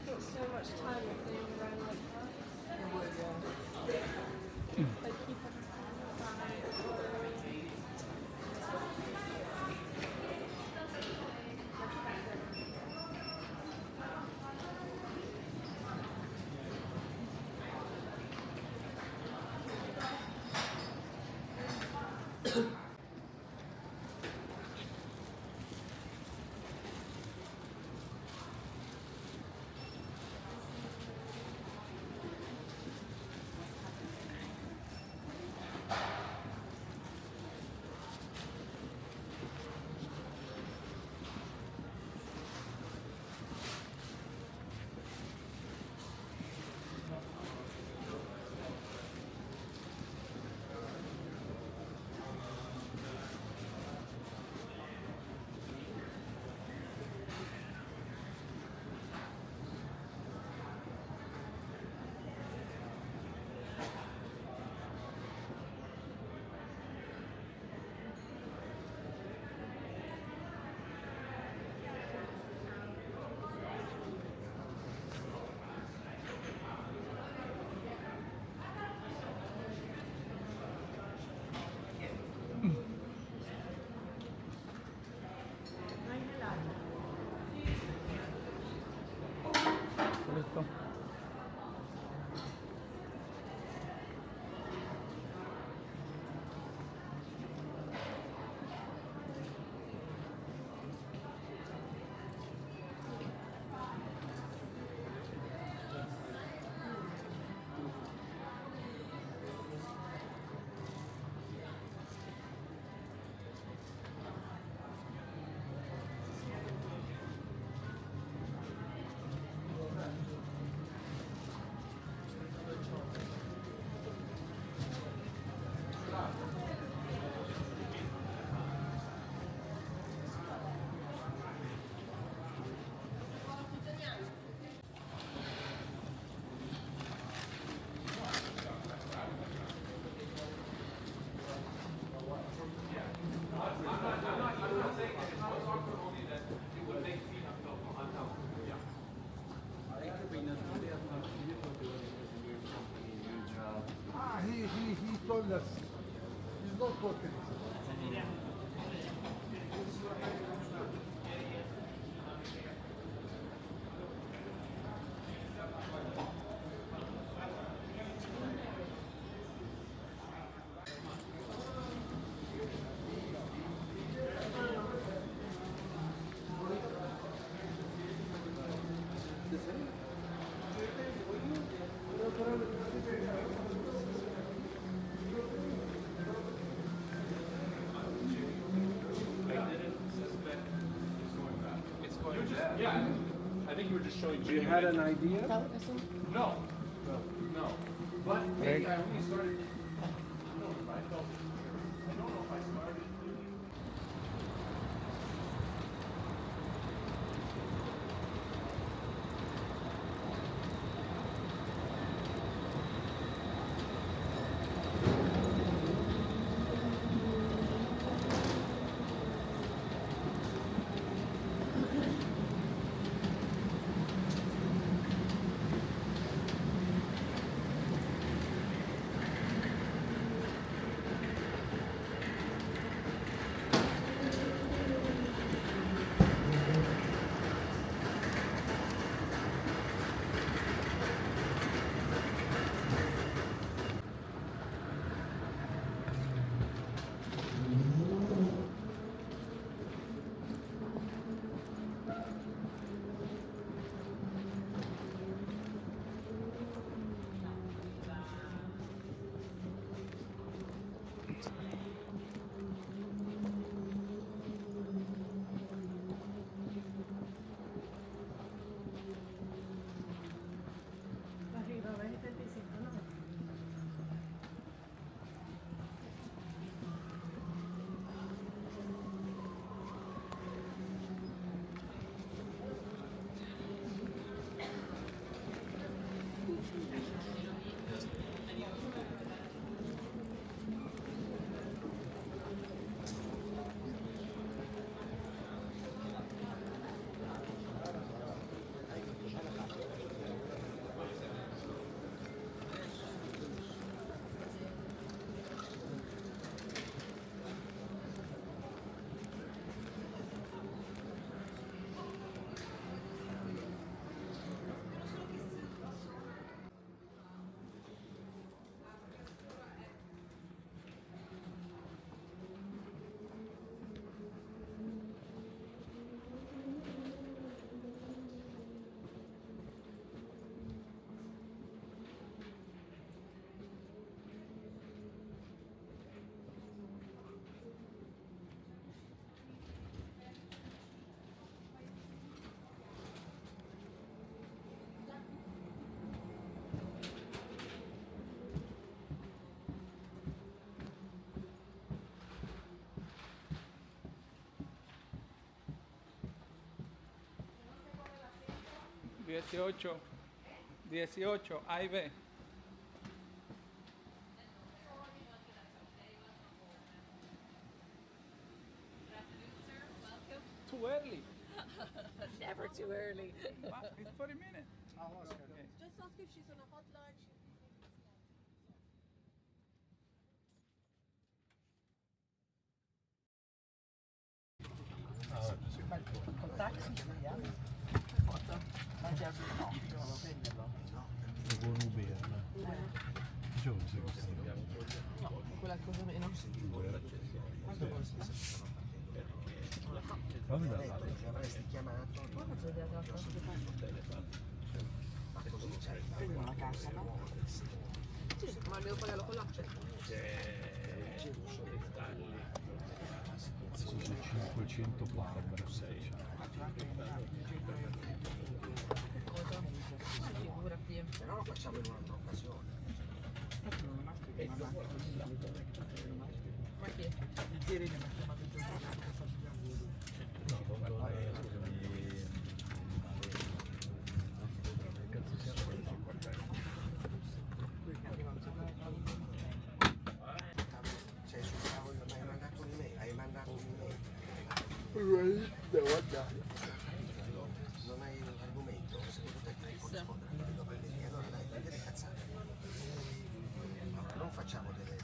Not so much time if they were around like that. It would, yeah. Like keep everything Listo. He told us he's not talking. Yeah, I think you were just showing. You had an idea? No, no. But maybe I only started. I don't know if I felt. I don't know if I started. 18, 18, A y B. Too early. Never too early. It's 40 minutes. Okay. Just ask if she's on a hotline. Con Uber. Dove sei questo? No, quella cosa meno. Fammi da Avresti chiamato. Guarda, c'è della cosa che Ma così c'hai prendi una cassa, no? Sì, ma devo pagarlo con l'app. adesso c'è 500 barbara. Figurati. Però lo facciamo in un'altra occasione. Ma chi è? Il Tirino mi ha chiamato il Sei sul tavolo, ma hai mandato un'email. Hai mandato un'email. Devo andare. Non hai l'argomento, secondo te devi rispondere a quello che vedi. Allora dai, non delle cazzate. Allora non facciamo delle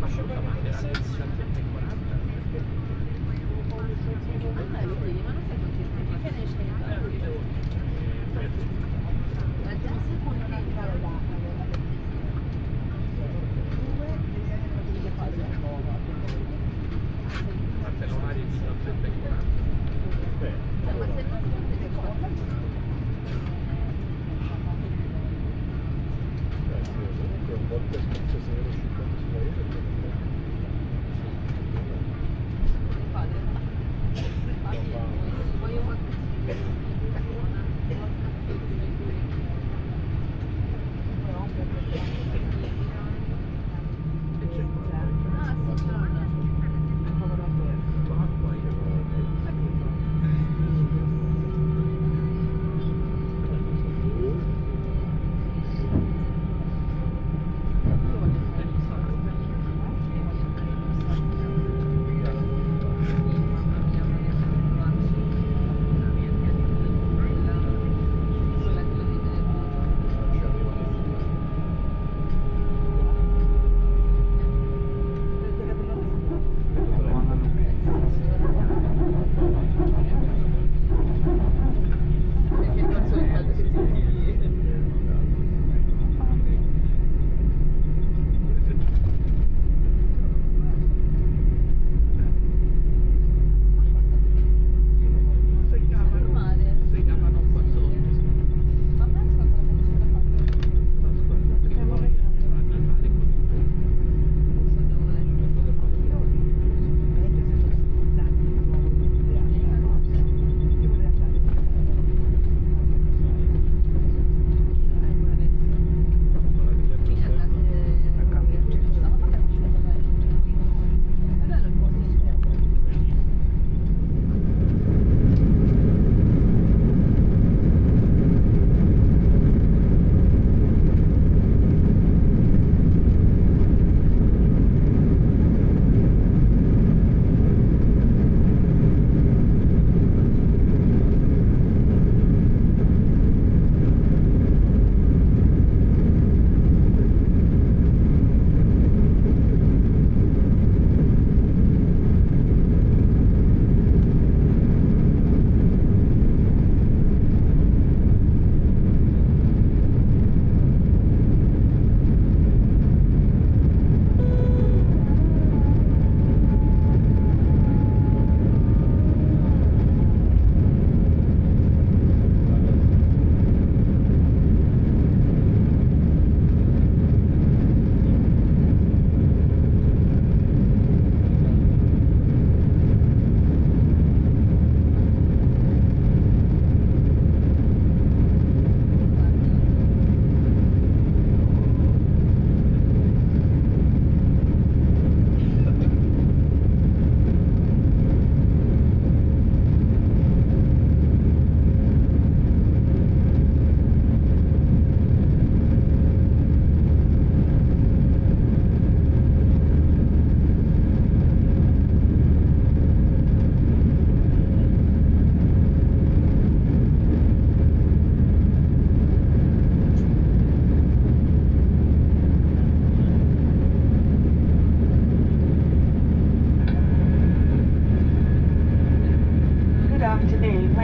Ma non sai quanti finisce?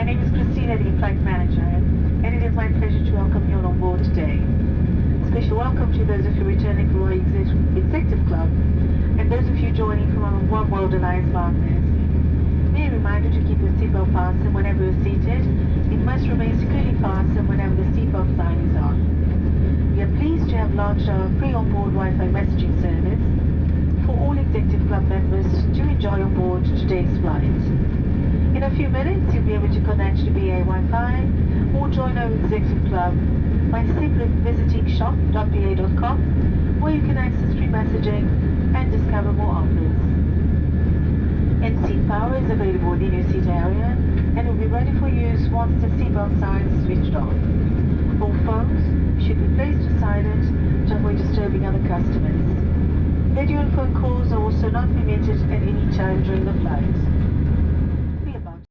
name is Christina, the flight manager, and it is my pleasure to welcome you all on board today. Special welcome to those of you returning from our Executive Club and those of you joining from our One World Alliance partners. May I remind you to keep your seatbelt fastened whenever you're seated. It must remain securely fastened whenever the seatbelt sign is on. We are pleased to have launched our free onboard Wi-Fi messaging service for all Executive Club members to enjoy on board today's flight. In a few minutes, you'll be able to connect to BA Wi-Fi or join our Executive Club by simply visiting shop.ba.com, where you can access free messaging and discover more offers. End-seat power is available in your seat area and will be ready for use once the seatbelt sign is switched on. All phones should be placed to silent to avoid disturbing other customers. Radio and phone calls are also not permitted at any time during the flight.